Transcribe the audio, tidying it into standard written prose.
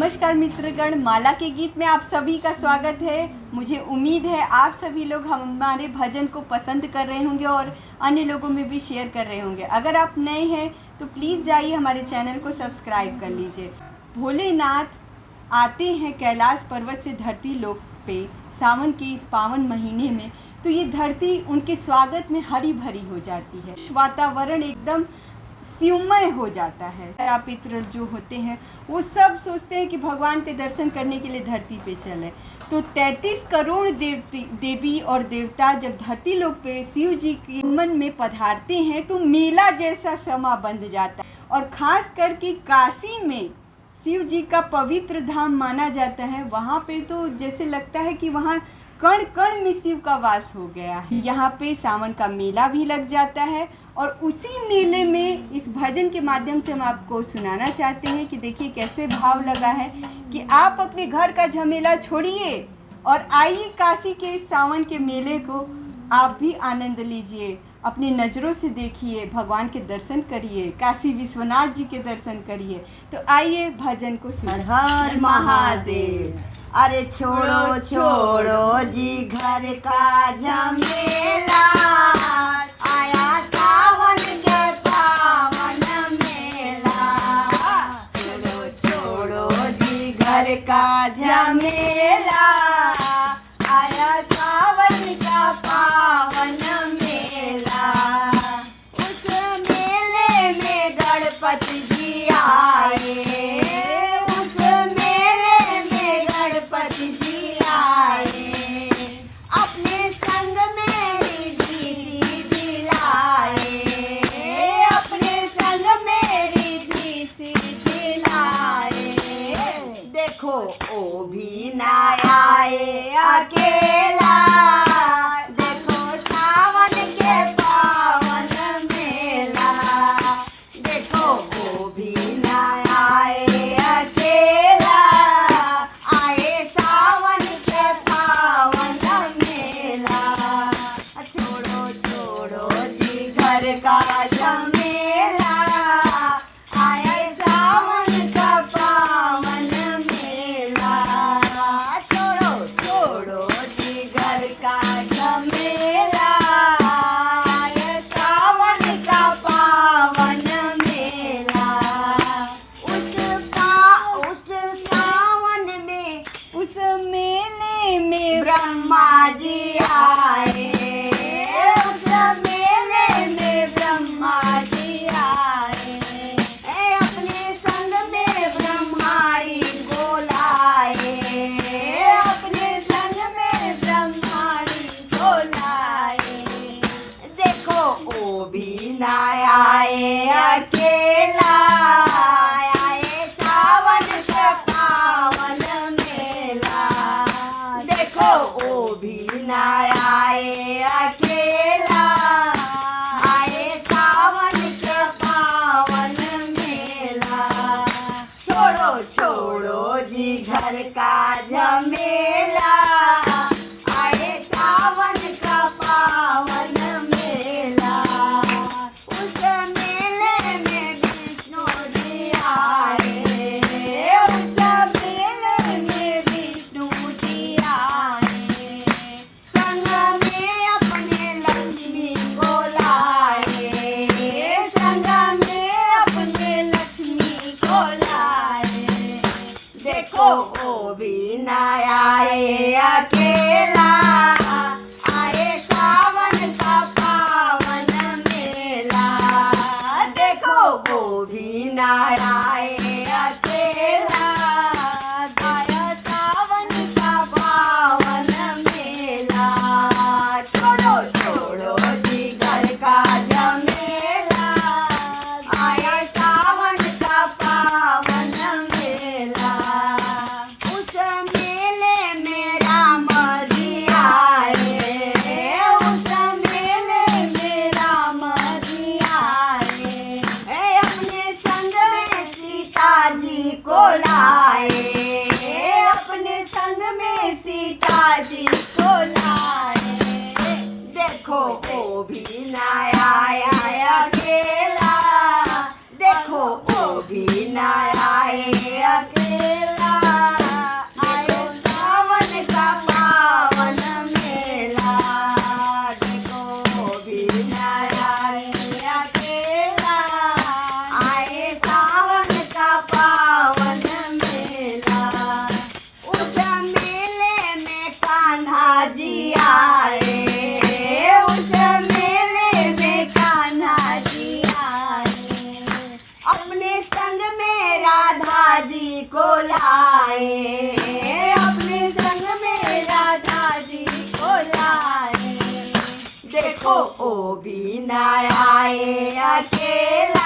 नमस्कार मित्रगण, माला के गीत में आप सभी का स्वागत है। मुझे उम्मीद है आप सभी लोग हमारे भजन को पसंद कर रहे होंगे और अन्य लोगों में भी शेयर कर रहे होंगे। अगर आप नए हैं तो प्लीज़ जाइए हमारे चैनल को सब्सक्राइब कर लीजिए। भोलेनाथ आते हैं कैलाश पर्वत से धरती लोक पे सावन के इस पावन महीने में, तो ये धरती उनके स्वागत में हरी भरी हो जाती है। वातावरण एकदम शिवमय हो जाता है। आप पितर जो होते हैं वो सब सोचते हैं कि भगवान के दर्शन करने के लिए धरती पे चले। तो 33 करोड़ देवी और देवता जब धरती लोक पे शिव जी के मन में पधारते हैं तो मेला जैसा समा बंध जाता है। और ख़ास करके काशी में शिव जी का पवित्र धाम माना जाता है। वहाँ पे तो जैसे लगता है कि वहाँ कण कण में शिव का वास हो गया है। यहाँ पे सावन का मेला भी लग जाता है और उसी मेले में इस भजन के माध्यम से हम आपको सुनाना चाहते हैं कि देखिए कैसे भाव लगा है कि आप अपने घर का झमेला छोड़िए और आइए काशी के इस सावन के मेले को आप भी आनंद लीजिए। अपनी नज़रों से देखिए, भगवान के दर्शन करिए, काशी विश्वनाथ जी के दर्शन करिए। तो आइए भजन को सुनिए। हर महादेव। अरे छोड़ो छोड़ो जी घर का झमेला, आया सावन के पावन मेला। छोड़ो छोड़ो जी घर का झमेला, आया सावन का पावन मेला। उस मेले में गणपति जी आए, उस मेले में गणपति जी आए। अपने संग में रिद्धि दिलाए, अपने संग में रिद्धि दिलाए। देखो ओ भी ना आए अकेला, देखो सावन के पावन मेला। देखो वो भी ना आए अकेला, आए सावन के पावन मेला। छोड़ो छोड़ो जी घर का झमेला, आए सावन का पावन मेला। छोड़ो छोड़ो जी घर का झमेला, आए सावन का पावन मेला। उस सावन में, उस मेले में ब्रह्मा जी आए, उस मेले में ब्रह्मा जी आए। अपने संग में ब्रह्माणी को लाए, अपने संग में ब्रह्माणी को लाए। देखो ओ भी ना आए अकेला, आए सावन का पावन मेला। देखो ओ भी ना आए अकेला, आए सावन का पावन मेला। छोड़ो छोड़ो जी घर का झमेला, आए सावन का पावन मेला। उस मेले में विष्णु जी आए, उस मेले में विष्णु जी आए। संग में अपने लक्ष्मी को लाए, संग में अपने लक्ष्मी को लाए। देखो ओ भी ना आए अकेला, आए सावन का पावन मेला। देखो वो भी ना आए अकेला, आया सावन का पावन मेला। छोड़ो छोड़ो जी घर का झमेला, आया सावन का पावन मेला। उस मेले में राम जी को लाए, अपने संग में राधा जी को लाए। देखो ओ भी न आए अकेला,